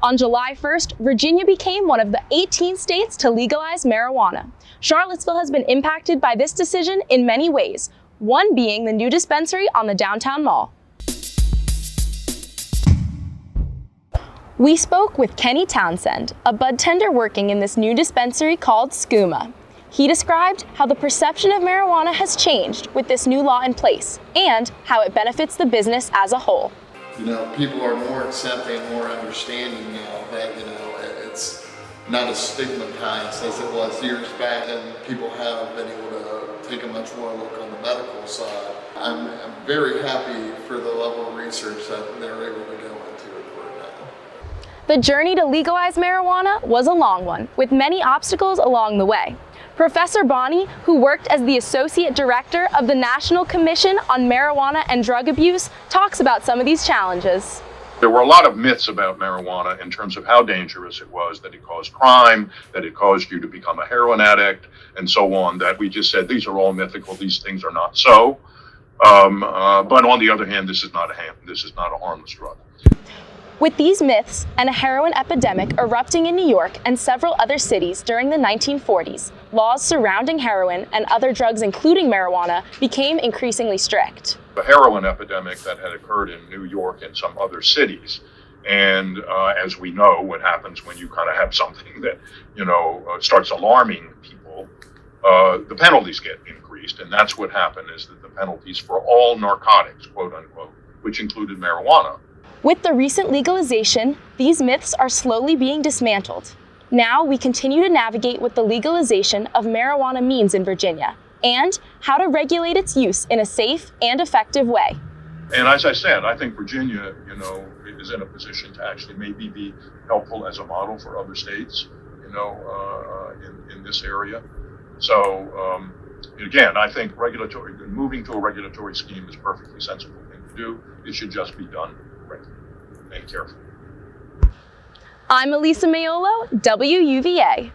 On July 1st, Virginia became one of the 18 states to legalize marijuana. Charlottesville has been impacted by this decision in many ways, one being the new dispensary on the downtown mall. We spoke with Kenny Townsend, a bud tender working in this new dispensary called SCUMA. He described how the perception of marijuana has changed with this new law in place and how it benefits the business as a whole. People are more accepting, more understanding now that, it's not as stigmatized as it was years back, and people have been able to take a much more look on the medical side. I'm very happy for the level of research that they're able to go into it right now. The journey to legalize marijuana was a long one, with many obstacles along the way. Professor Bonde, who worked as the Associate Director of the National Commission on Marijuana and Drug Abuse, talks about some of these challenges. There were a lot of myths about marijuana in terms of how dangerous it was, that it caused crime, that it caused you to become a heroin addict, and so on, that we just said these are all mythical, these things are not so. But on the other hand, this is not a harmless drug. With these myths and a heroin epidemic erupting in New York and several other cities during the 1940s, laws surrounding heroin and other drugs, including marijuana, became increasingly strict. The heroin epidemic that had occurred in New York and some other cities, and as we know, what happens when you kind of have something that, starts alarming people, the penalties get increased, and that's what happened, is that the penalties for all narcotics, quote unquote, which included marijuana. With the recent legalization, these myths are slowly being dismantled. Now we continue to navigate what the legalization of marijuana means in Virginia and how to regulate its use in a safe and effective way. And as I said, I think Virginia, is in a position to actually maybe be helpful as a model for other states, in this area. So again, I think moving to a regulatory scheme is a perfectly sensible thing to do. It should just be done and careful. I'm Elisa Maiolo, WUVA.